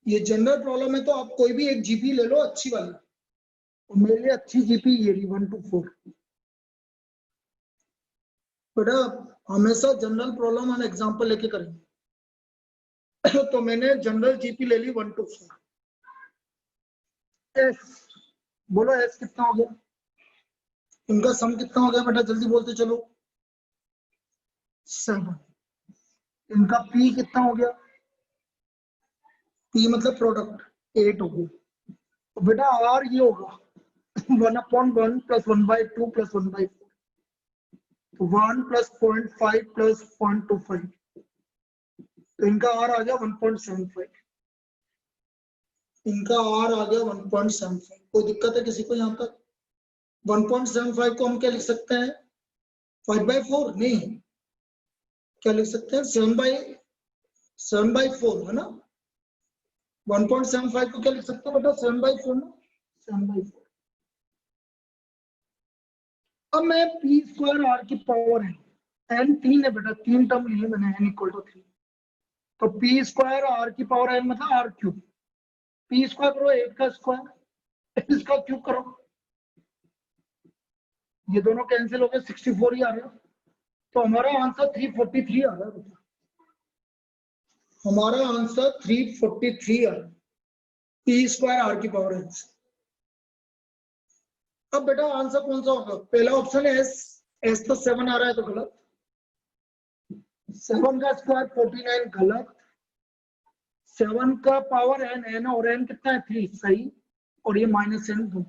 ये जनरल प्रॉब्लम है, तो आप कोई भी एक जीपी ले लो अच्छी वाली, और मेरे लिए अच्छी जीपी ये रही 1 to 4। बेटा हमेशा जनरल प्रॉब्लम हम एग्जांपल लेके करेंगे। तो मैंने जनरल जीपी ले ली 1 to 4। एस, बोलो एस कितना हो गया, इनका सम कितना हो गया बेटा, जल्दी बोलते चलो। 7। इनका पी कितना हो गया, पी मतलब प्रोडक्ट 8 हो गया। तो बेटा आर ये होगा 1/1 + 1/2 + 1/4, तो 1 + 0.5 + 0.25, तो इनका आर आ गया 1.75। इनका आर आ गया 1.75। कोई दिक्कत है किसी को यहाँ तक? 1.75 को हम क्या लिख सकते हैं, 5/4 नहीं, क्या लिख सकते हैं 7/4 है ना। 1.75 को क्या लिख सकते हैं बेटा, 7/4 ना, 7/4। अब मैं p² r की पावर है, n 3 है बेटा, 3 टर्म लिए मैंने, n = 3, तो p² r की पावर n मतलब r³। p² करो 8 का स्क्वायर, इसका क्यूब करो, ये दोनों कैंसिल हो गए, 64 ही आ रहा है। तो हमारा आंसर 343 आ रहा है बेटा, हमारा आंसर 343 आ रहा है, p² r की पावर n। अब बेटा आंसर कौन सा होगा, पहला ऑप्शन है एस, एस तो 7 आ रहा है तो गलत, 7 का स्क्वायर 49 गलत, 7 का पावर n, n और n कितना है 3 सही, और ये -n 2।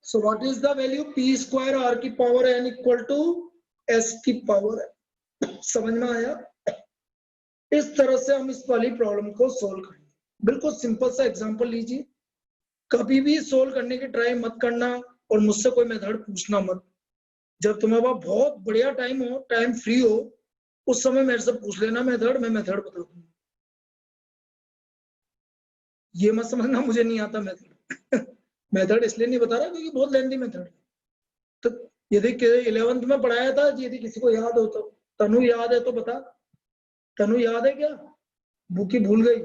So what is the value, p² r की पावर n = s की पावर n। समझ में आया? इस तरह से हम इस वाली प्रॉब्लम को सोल्व करेंगे। बिल्कुल सिंपल सा एग्जांपल लीजिए, कभी भी सोल्व करने की ट्राई मत करना और मुझसे कोई मेथड पूछना मत। जब तुम्हारे पास बहुत बढ़िया टाइम हो, टाइम फ्री हो, उस समय मेरे से पूछ लेना मेथड, मैं मेथड बता दूंगा। ये मत समझना मुझे नहीं आता मेथड। मेथड इसलिए नहीं बता रहा क्योंकि बहुत लेंथी मेथड है। तो यदि 11th में पढ़ाया था, यदि किसी को याद हो तो, तनु याद है तो बता, तनु याद है क्या, बुकी भूल गई?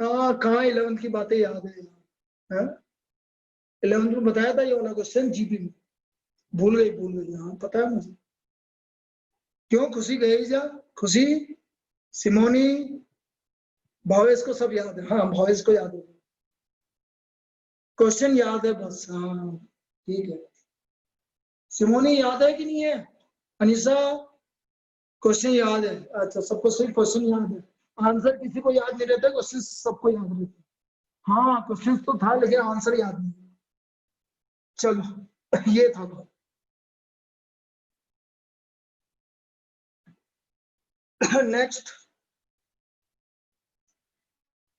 हाँ कहाँ 11th की बातें याद है? 11th में बताया था ये वाला क्वेश्चन जीपी में, भूल गई। हाँ पता है मुझे। क्यों खुशी गई जा, खुशी, सिमोनी, भावेश को सब याद है। हाँ भावेश को याद है, क्वेश्चन याद है बस। हाँ ठीक है, सिमोनी याद है कि नहीं है? अनिशा क्वेश्चन याद है? अच्छा सबको सिर्फ क्वेश्चन याद है, आंसर किसी को याद नहीं रहता, क्वेश्चन सबको याद रहता। हाँ क्वेश्चन तो था लेकिन आंसर याद नहीं। चलो ये था तो। नेक्स्ट,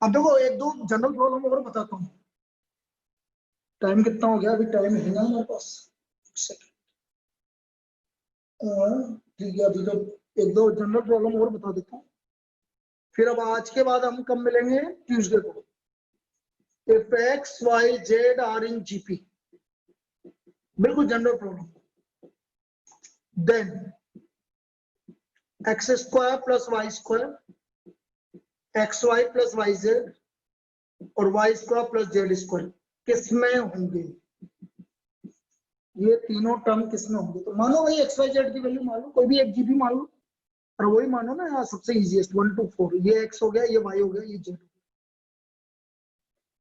अब देखो एक दो जनरल प्रॉब्लम और बताता हूँ। टाइम कितना हो गया, अभी टाइम है ना हमारे पास, ठीक है अभी तो एक दो जनरल प्रॉब्लम और बता देता हूँ, फिर अब आज के बाद हम कब मिलेंगे, ट्यूसडे को। If x y z are in GP, बिल्कुल general problem, then x² + y² xy + yz और y² + z² किसमें होंगे, ये तीनों टर्म किसमें होंगे। तो मानो भाई एक्स वाई जेड की वैल्यू मान लो, कोई भी एक जीपी मान लो, और वही मानो ना यार सबसे इजीएस्ट 1 to 4, ये x हो गया, ये y हो गया, ये z।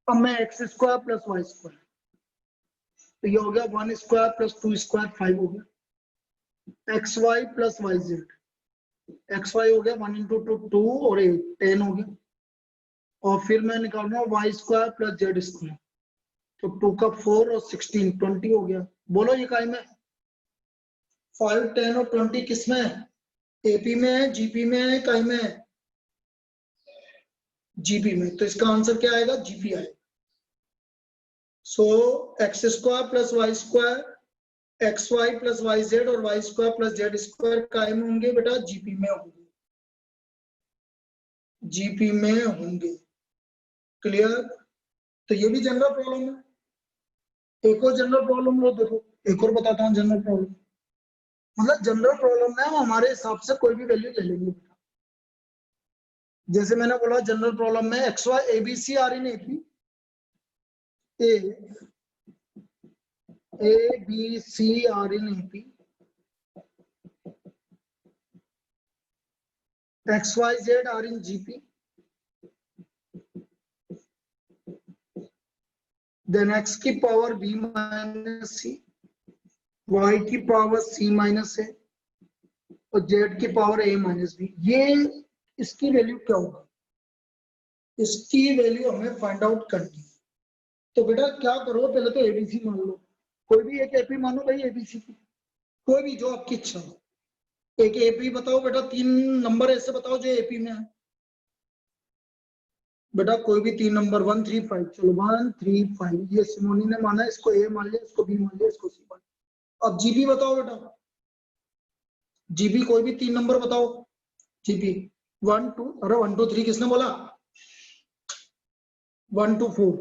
अब मैं x² + y², तो ये हो गया 1² + 2² 5 हो गया, xy + yz, xy हो गया 1 × 2 2 और 8 10 हो गया, और फिर मैं निकालूंगा y² + z², तो 2 का 4 और 16 20 हो गया। बोलो ये काय में, 5 10 और 20 किसमें है, एपी में है, जीपी में है, काय में है, जीपी में। तो इसका आंसर क्या आएगा, जीपी आएगा। सो x² + y², xy + yz और y² + z² काय में होंगे बेटा, जीपी में होंगे, जीपी में होंगे। क्लियर? तो ये भी जनरल प्रॉब्लम है। एक और जनरल प्रॉब्लम लो, देखो एक और बताता हूँ जनरल प्रॉब्लम। मतलब जनरल प्रॉब्लम में हम हमारे हिसाब से कोई भी वैल्यू ले लेंगे, जैसे मैंने बोला जनरल प्रॉब्लम में x y A B C are in AP, A B C are in AP, x y z are in GP, then x की power B minus C, y की पावर सी माइनस ए और z की power ए minus B. ये इसकी value क्या होगा, इसकी value हमें फाइंड आउट करनी है। तो बेटा क्या करो, पहले तो एबीसी मान लो, कोई भी एक एपी मानो भाई एबीसी की, कोई भी जो आपकी इच्छा हो। एक एपी बताओ बेटा, 3 नंबर ऐसे बताओ जो एपी में है। बेटा कोई भी 3 नंबर 1 3 5, चलो 1 3 5, ये सिमोनी ने माना, इसको ए मान लिया, इसको बी मान लिया, इसको सी मान लिया। अब जीबी बताओ बेटा, जीबी कोई भी 3 नंबर बताओ। जीबी 1 2, अरे 1 2 3 किसने बोला, 1 2 4,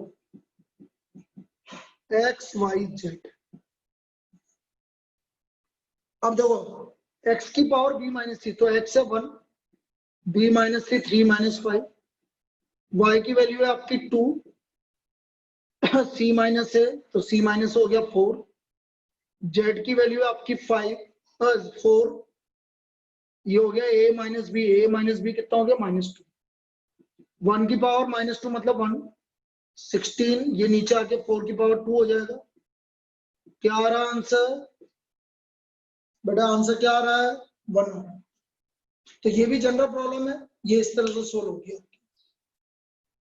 एक्स वाई जेड। अब देखो x की पावर b माइनस थ्री, तो x है 1, b minus three 3 minus 5, y की वैल्यू है आपकी 2, c माइनस है तो c माइनस हो गया 4, z की वैल्यू है आपकी 5 4, ये हो गया a माइनस बी कितना हो गया -2, 1 की पावर -2 मतलब 1, 16, ये नीचे आके 4 की पावर 2 हो जाएगा। क्या आ रहा आंसर बेटा, आंसर क्या आ रहा है 1। तो ये भी जनरल प्रॉब्लम है, ये इस तरह से सोल्व हो गया।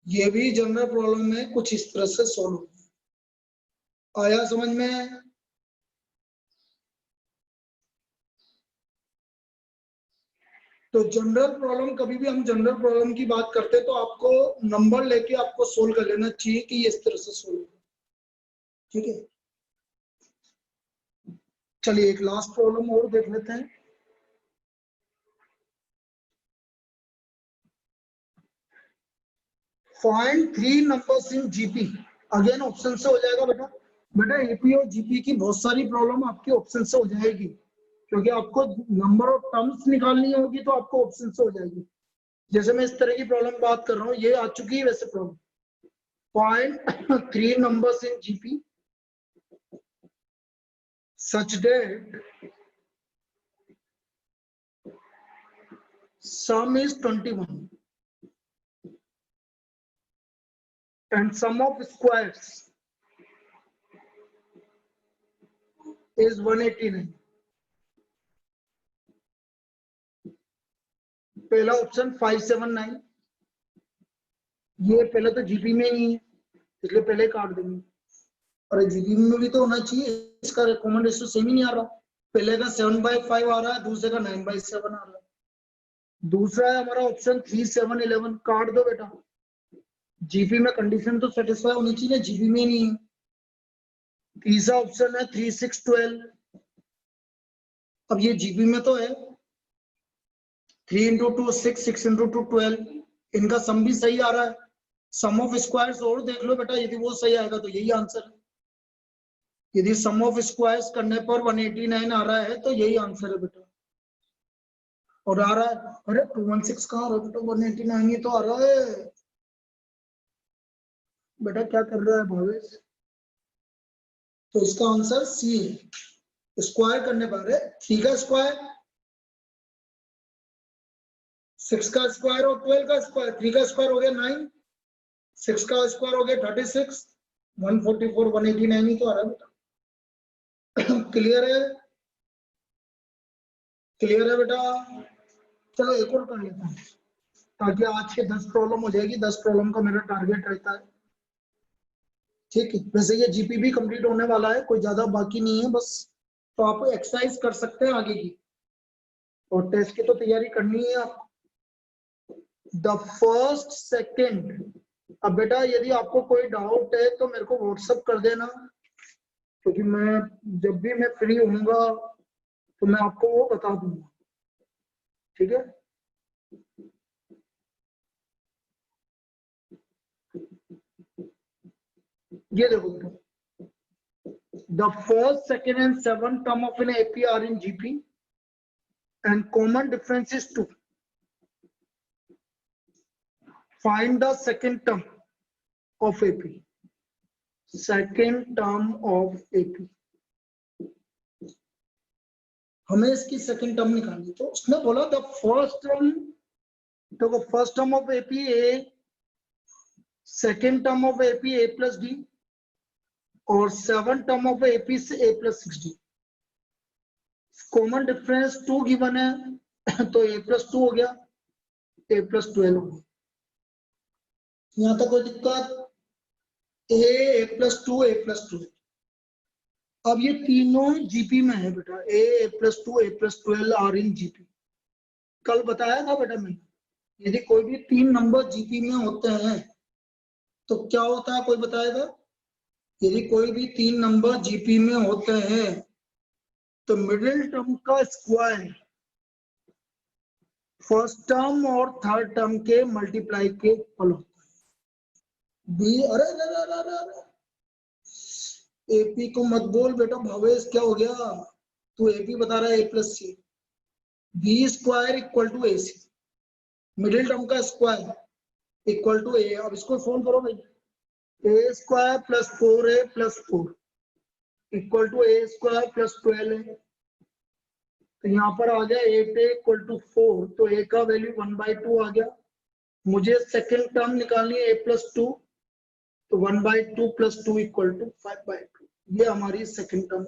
ये भी जनरल प्रॉब्लम में कुछ इस तरह से सोल्व हो गया। आया समझ में? तो जनरल प्रॉब्लम, कभी भी हम जनरल प्रॉब्लम की बात करते हैं तो आपको नंबर लेके आपको सोल्व कर लेना चाहिए कि ये इस तरह से सोल्व हो। ठीक है, चलिए एक लास्ट प्रॉब्लम और देख लेते हैं। Find 3 numbers in GP. Again option से हो जाएगा बेटा। बेटा एपी और जीपी की बहुत सारी प्रॉब्लम आपकी ऑप्शन से हो जाएगी, क्योंकि आपको नंबर ऑफ टर्म्स निकालनी होगी तो आपको ऑप्शन से हो जाएगी। जैसे मैं इस तरह की प्रॉब्लम बात कर रहा हूँ, ये आ चुकी है वैसे problem. Find 3 numbers in GP such that sum is 21 and sum of squares is 189। पहला ऑप्शन 579, ये पहले तो जीपी में नहीं है इसलिए पहले काट देंगे, और जीपी में भी तो होना चाहिए, इसका रिकमेंडेशन सेम ही नहीं आ रहा। पहले का 7/5 आ रहा है, दूसरे का 9/7 आ रहा है। दूसरा है हमारा ऑप्शन 3 7 11, काट दो बेटा। जीपी में कंडीशन तो सेटिस्फाई होनी चाहिए, जीपी में नहीं है। तीसरा ऑप्शन है 3 6 12, अब ये जीपी में तो है, 3 × 2 6, 6 × 2 12, इनका सम भी सही आ रहा है। सम ऑफ स्क्वायर्स और देख लो बेटा, यदि वो सही आएगा तो यही आंसर है। यदि सम ऑफ स्क्वायर्स करने पर 189 आ रहा है तो यही आंसर है बेटा। और आ रहा है, अरे 216 कहाँ आ रहा है बेटा, 189 ही तो आ रहा है बेटा। क्या कर रहा है भावेश? तो इसका आंसर सी है। स्क्वायर करने पर 3 का स्क्वायर, 6 का स्क्वायर और 12 का स्क्वायर, 3 का स्क्वायर हो गया 9, 6 का स्क्वायर हो गया 36, 144 189 ही तो आ रहा है बेटा। क्लियर है? क्लियर है बेटा? चलो एक और कर लेता हूँ ताकि आज के 10 प्रॉब्लम हो जाएगी। 10 प्रॉब्लम का मेरा टारगेट रहता है। ठीक है, वैसे ये जीपी भी कंप्लीट होने वाला है, कोई ज्यादा बाकी नहीं है बस। तो आप एक्सरसाइज कर सकते हैं आगे की, और टेस्ट की तो तैयारी करनी है आपको। The first second. अब बेटा यदि आपको कोई डाउट है तो मेरे को व्हाट्सएप कर देना, क्योंकि मैं जब भी मैं फ्री होऊंगा तो मैं आपको वो बता दूंगा। ठीक है, ये देखो बेटा, the first second and 7 term of an AP are in GP and common difference is 2। Find the second term of AP, second term of AP, हमें इसकी सेकेंड टर्म निकालनी। तो उसने बोला द फर्स्ट टर्म, तो first term of AP a, second term of AP a plus d, और seven term of AP से a plus 6d। Common difference 2 given है तो ए प्लस 2 हो गया, ए प्लस 12 हो गया। यहां तक कोई दिक्कत? A plus 2, a plus 2। अब ये तीनों जीपी में है बेटा, a plus 2, a plus 12 are in GP. कल बताया था बेटा मैंने, यदि कोई भी 3 नंबर जीपी में होते हैं तो क्या होता है, कोई बताएगा? यदि कोई भी 3 नंबर जीपी में होते हैं तो मिडिल टर्म का स्क्वायर फर्स्ट टर्म और थर्ड टर्म के मल्टीप्लाई के इक्वल होता है। बी, अरे एपी को मत बोल बेटा भावेश, क्या हो गया? तू एपी बता रहा है, a plus c, b square equal to a c, middle term का स्क्वायर इक्वल टू ए। अब इसको फोन करो भाई, a square plus 4a plus 4 equal to a square plus 12a। तो यहाँ पर आ गया 8a इक्वल टू 4, तो a का वैल्यू 1/2 आ गया। मुझे सेकेंड टर्म निकालनी है a प्लस 2, तो 1/2 प्लस 2 इक्वल टू 5/2। ये हमारी second term.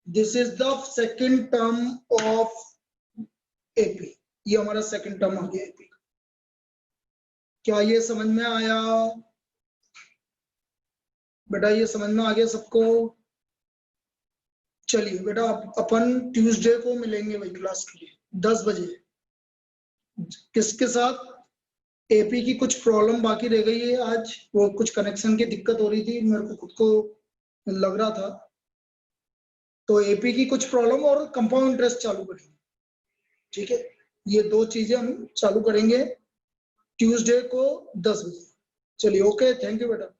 This is the second term of AP, ये हमारा सेकेंड टर्म आ गया एपी का। क्या ये समझ में आया बेटा? ये समझ में आ गया सबको? चलिए बेटा, अपन ट्यूसडे को मिलेंगे भाई क्लास के लिए 10 बजे। किसके साथ? एपी की कुछ प्रॉब्लम बाकी रह गई है आज, वो कुछ कनेक्शन की दिक्कत हो रही थी, मेरे को खुद को लग रहा था। तो एपी की कुछ प्रॉब्लम और कंपाउंड इंटरेस्ट चालू करेंगे, ठीक है? ये 2 चीजें हम चालू करेंगे ट्यूसडे को 10 बजे। चलिए ओके, थैंक यू बेटा।